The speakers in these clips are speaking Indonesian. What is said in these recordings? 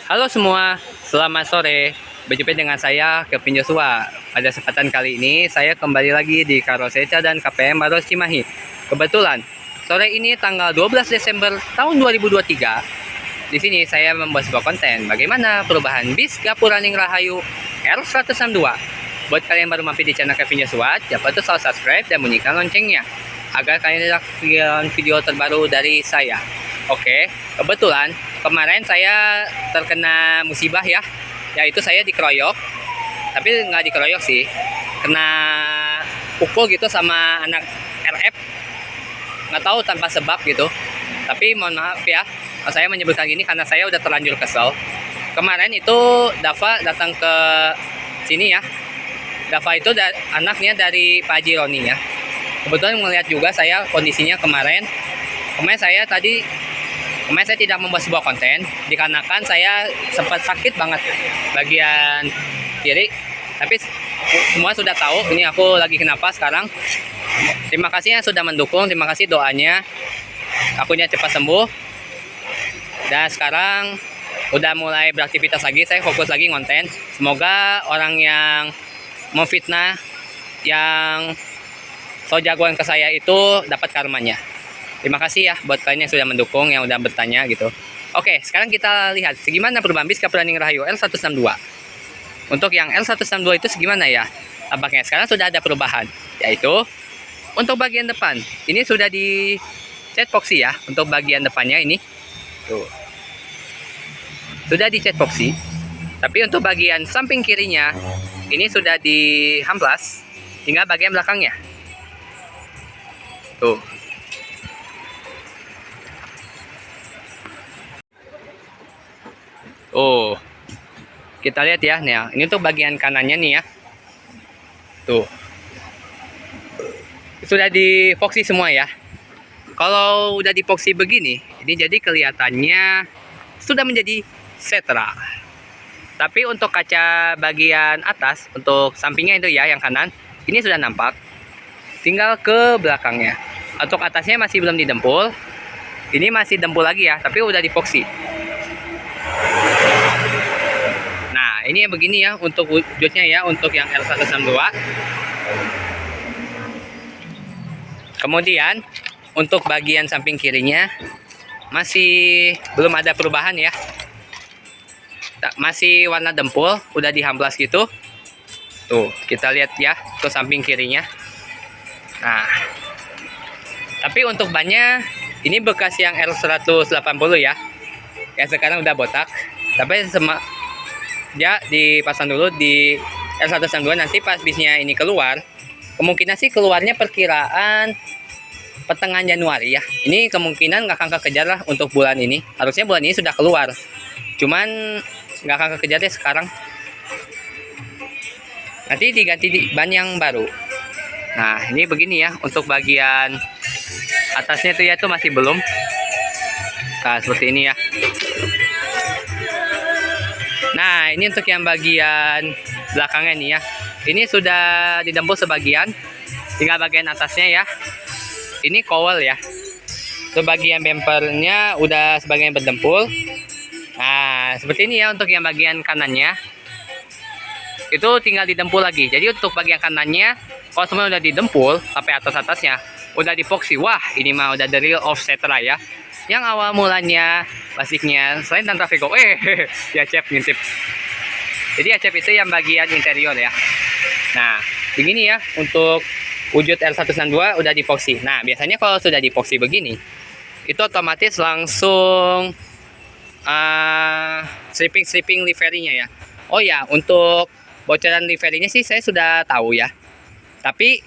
Halo semua, selamat sore. Berjumpa dengan saya, Kevin Joshua. Pada kesempatan kali ini, saya kembali lagi di Karoseca dan KPM Baros Cimahi. Kebetulan, sore ini tanggal 12 Desember tahun 2023, di sini saya membuat sebuah konten bagaimana perubahan bis Gapuraning Rahayu R162. Buat kalian baru mampir di channel Kevin Joshua, jangan lupa selalu subscribe dan bunyikan loncengnya agar kalian tidak ketinggalan video terbaru dari saya. Oke, kebetulan kemarin saya terkena musibah ya, yaitu saya dikeroyok, tapi nggak dikeroyok sih, kena pukul gitu sama anak RF, nggak tahu tanpa sebab gitu. Tapi mohon maaf ya, saya menyebutkan gini karena saya udah terlanjur kesel. Kemarin itu Dava datang ke sini ya. Dava itu anaknya dari Pak Haji Roni ya. Kebetulan melihat juga saya kondisinya kemarin saya tidak membuat sebuah konten dikarenakan saya sempat sakit banget bagian kiri, tapi semua sudah tahu ini aku lagi kenapa sekarang. Terima kasih yang sudah mendukung, terima kasih doanya, akunya cepat sembuh. Dan sekarang udah mulai beraktivitas lagi, saya fokus lagi ngonten. Semoga orang yang memfitnah, yang so jagoan ke saya itu dapat karmanya. Terima kasih ya buat kalian yang sudah mendukung, yang udah bertanya gitu. Oke, sekarang kita lihat segimana perubahan bis Gapuraning Rahayu L162. Untuk yang L162 itu segimana ya? Tampaknya sekarang sudah ada perubahan, yaitu untuk bagian depan. Ini sudah di cat epoxy ya, untuk bagian depannya ini. Tuh. Sudah di cat epoxy. Tapi untuk bagian samping kirinya, ini sudah dihamplas, tinggal bagian belakangnya. Tuh. Oh, kita lihat ya, nih, ini untuk bagian kanannya nih ya. Tuh, sudah di epoxy semua ya. Kalau udah di epoxy begini, ini jadi kelihatannya sudah menjadi setra. Tapi untuk kaca bagian atas, untuk sampingnya itu ya, yang kanan, ini sudah nampak. Tinggal ke belakangnya. Untuk atasnya masih belum didempul. Ini masih dempul lagi ya, tapi udah di epoxy. Nah, ini begini ya untuk wujudnya ya, untuk yang L162. Kemudian untuk bagian samping kirinya masih belum ada perubahan ya. Masih warna dempul, udah dihamplas gitu. Tuh, kita lihat ya ke samping kirinya. Nah, tapi untuk bannya ini bekas yang R180 ya. Yang sekarang udah botak. Tapi ya dipasang dulu di L162, nanti pas bisnya ini keluar, kemungkinan sih keluarnya perkiraan pertengahan Januari ya. Ini kemungkinan nggak akan kekejar lah untuk bulan ini. Harusnya bulan ini sudah keluar, cuman nggak akan kekejar deh sekarang. Nanti diganti ban yang baru. Nah, ini begini ya untuk bagian atasnya tuh ya, tuh masih belum. Nah, seperti ini ya. Nah, ini untuk yang bagian belakangnya nih ya. Ini sudah didempul sebagian, tinggal bagian atasnya ya. Ini cowl ya. Sebagian bempernya udah sebagian berdempul. Nah, seperti ini ya untuk yang bagian kanannya. Itu tinggal didempul lagi. Jadi untuk bagian kanannya, kalau semua udah didempul sampai atas-atasnya, udah di epoxy. Wah, ini mah udah the real of setra ya. Yang awal mulanya basicnya selain tanpa Vigo, ya Acep ngintip. Jadi Acep itu yang bagian interior ya. Nah, begini ya untuk wujud L162 udah di epoxy. Nah, biasanya kalau sudah di epoxy begini, itu otomatis langsung stripping liverynya ya. Oh ya, untuk bocoran liverynya sih saya sudah tahu ya. Tapi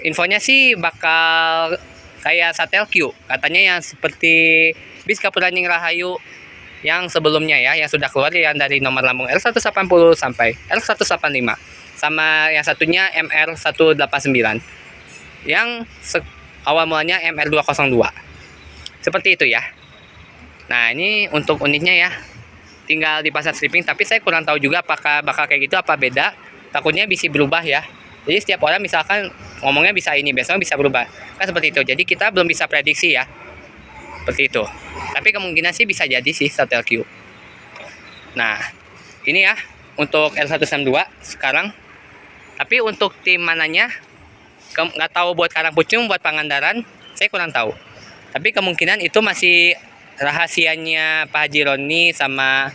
infonya sih bakal kayak Satel Q, katanya yang seperti bis Gapuraning Rahayu yang sebelumnya ya, yang sudah keluar yang dari nomor lambung L180 sampai L185, sama yang satunya MR189 yang awal mulanya MR202, seperti itu ya. Nah, ini untuk unitnya ya, tinggal dipasang stripping, tapi saya kurang tahu juga apakah bakal kayak gitu apa beda, takutnya bisa berubah ya. Jadi setiap orang misalkan ngomongnya bisa ini, besok bisa berubah. Kan seperti itu. Jadi kita belum bisa prediksi ya. Seperti itu. Tapi kemungkinan sih bisa jadi sih Satel Q. Nah, ini ya untuk L162 sekarang. Tapi untuk tim mananya nggak tahu, buat Karangpucung, buat Pangandaran saya kurang tahu. Tapi kemungkinan itu masih rahasianya Pak Haji Roni sama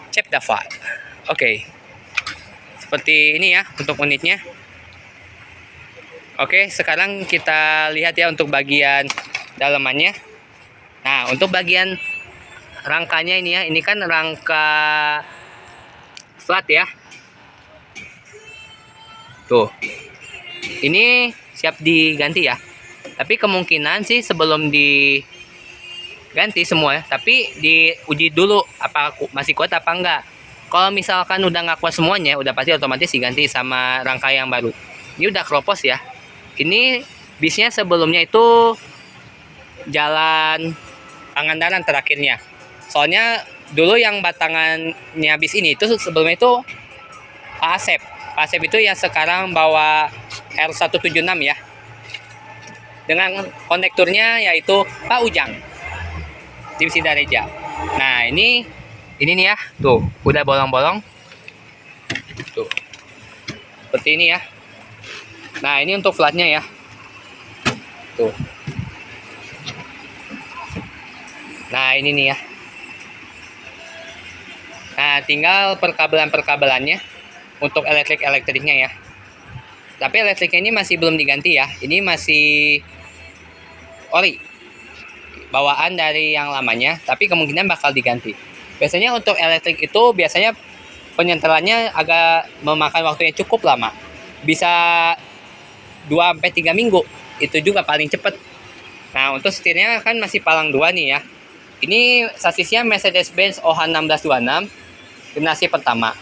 Chef Dava. Oke. Seperti ini ya untuk unitnya. Oke, sekarang kita lihat ya untuk bagian dalamannya. Nah, untuk bagian rangkanya ini ya, ini kan rangka flat ya. Tuh. Ini siap diganti ya. Tapi kemungkinan sih sebelum diganti semua ya, tapi diuji dulu apa masih kuat apa enggak. Kalau misalkan udah nggak kuat semuanya, udah pasti otomatis diganti sama rangka yang baru. Ini udah kropos ya. Ini bisnya sebelumnya itu jalan Pangandaran terakhirnya. Soalnya dulu yang batangannya bis ini itu sebelumnya itu Pak Asep. Pak Asep itu yang sekarang bawa R176 ya. Dengan konekturnya yaitu Pak Ujang. Tim Sidareja. Nah, ini nih ya. Tuh, udah bolong-bolong. Tuh. Seperti ini ya. Nah, ini untuk flatnya ya. Tuh. Nah, ini nih ya. Nah, tinggal perkabelan-perkabelannya untuk elektriknya ya. Tapi elektriknya ini masih belum diganti ya. Ini masih ori. Bawaan dari yang lamanya, tapi kemungkinan bakal diganti. Biasanya untuk elektrik itu biasanya penyentelannya agak memakan waktu yang cukup lama. Bisa 2-3 minggu. Itu juga paling cepat. Nah, untuk setirnya kan masih palang 2 nih ya. Ini sasisnya Mercedes-Benz OH1626 generasi pertama.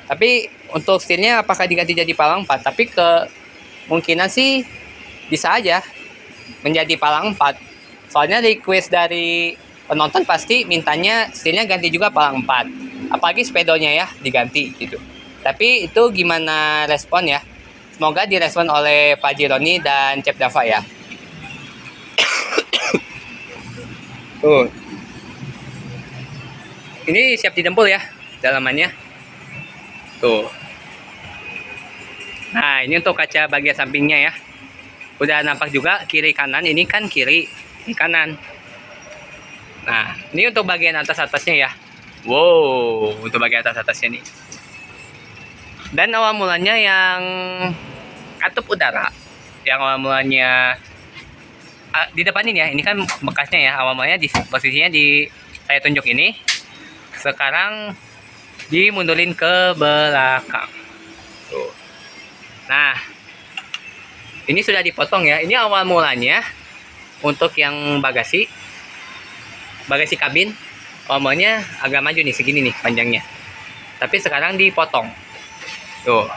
Tapi untuk setirnya apakah diganti jadi palang 4? Tapi kemungkinan sih bisa aja menjadi palang 4. Soalnya request dari penonton pasti mintanya setirnya ganti juga palang 4. Apalagi speedonya ya diganti gitu. Tapi itu gimana respon ya? Semoga direspon oleh Pak Jironi dan Chef Dava ya. Tuh. Ini siap didempul ya dalamannya. Tuh. Nah, ini untuk kaca bagian sampingnya ya. Udah nampak juga kiri kanan, ini kan kiri, ini kanan. Nah, ini untuk bagian atas-atasnya ya. Wow, untuk bagian atas-atasnya nih. Dan awal mulanya yang katup udara, yang awal mulanya di depan ini ya, ini kan bekasnya ya. Awal mulanya di posisinya di saya tunjuk ini. Sekarang dimundurin ke belakang. Tuh. Nah, ini sudah dipotong ya. Ini awal mulanya untuk yang bagasi kabin. Awal mulanya agak maju nih, segini nih panjangnya. Tapi sekarang dipotong. Tuh.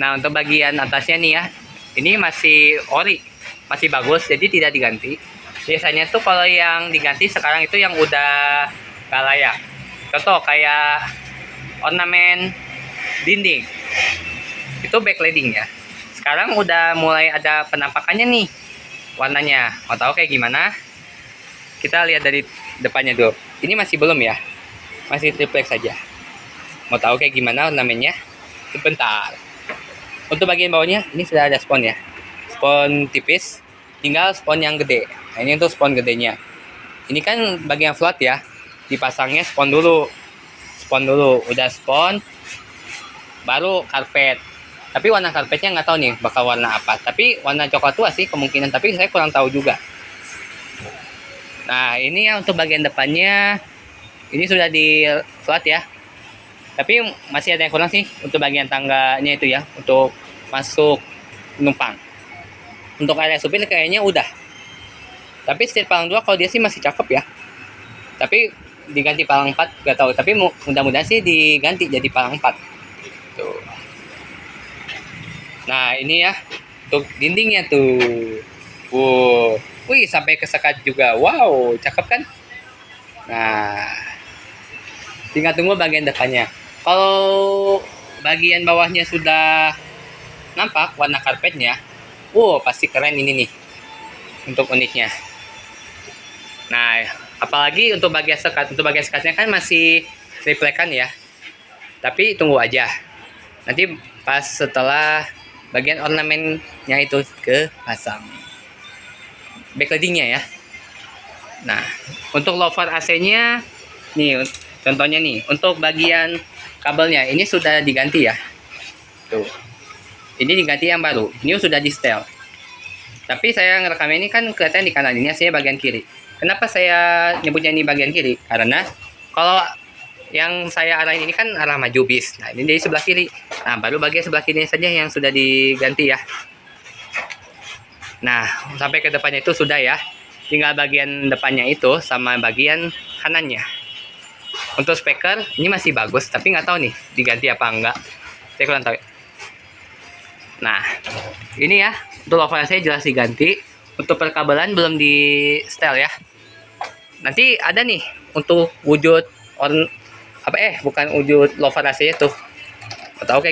Nah, untuk bagian atasnya nih ya, ini masih ori, masih bagus, jadi tidak diganti. Biasanya tuh kalau yang diganti sekarang itu yang udah gak layak. Contoh kayak ornamen dinding, itu backlighting ya. Sekarang udah mulai ada penampakannya nih, warnanya. Mau tahu kayak gimana? Kita lihat dari depannya dulu. Ini masih belum ya, masih triplex saja. Mau tahu kayak gimana ornamennya? Sebentar. Untuk bagian bawahnya ini sudah ada spon ya, spon tipis, tinggal spon yang gede. Nah, ini untuk spon gedenya. Ini kan bagian flat ya, dipasangnya spon dulu, udah spon baru karpet. Tapi warna karpetnya nggak tahu nih bakal warna apa, tapi warna coklat tua sih kemungkinan, tapi saya kurang tahu juga. Nah, ini ya untuk bagian depannya, ini sudah di flat ya, tapi masih ada yang kurang sih untuk bagian tangganya itu ya, untuk masuk penumpang. Untuk area supir kayaknya udah, tapi setir palang 2 kalau dia sih masih cakep ya, tapi diganti palang 4 gak tahu, tapi mudah-mudahan sih diganti jadi palang 4 tuh. Nah, ini ya untuk dindingnya tuh. Wow, wih, sampai ke sekat juga. Wow, cakep kan? Nah, tinggal tunggu bagian depannya. Kalau bagian bawahnya sudah nampak warna karpetnya, wow, pasti keren ini nih untuk unitnya. Nah, apalagi untuk bagian sekat, untuk bagian sekatnya kan masih triplekan ya. Tapi tunggu aja. Nanti pas setelah bagian ornamennya itu ke pasang. Backlightingnya ya. Nah, untuk louvre AC-nya nih contohnya nih, untuk bagian kabelnya ini sudah diganti ya. Tuh. Ini diganti yang baru. Ini sudah di setel. Tapi saya ngerekam ini kan kelihatan di kanan, ini saya bagian kiri. Kenapa saya nyebutnya ini bagian kiri? Karena kalau yang saya arahin ini kan arah maju bis. Nah, ini dari sebelah kiri. Nah, baru bagian sebelah kiri saja yang sudah diganti ya. Nah, sampai ke depannya itu sudah ya. Tinggal bagian depannya itu sama bagian kanannya. Untuk speaker ini masih bagus, tapi nggak tahu nih diganti apa enggak. Saya kurang tahu. Nah, ini ya, untuk louvre saya jelas diganti. Untuk perkabelan belum di setel ya. Nanti ada nih untuk wujud bukan wujud louvre AC itu. Atau kayak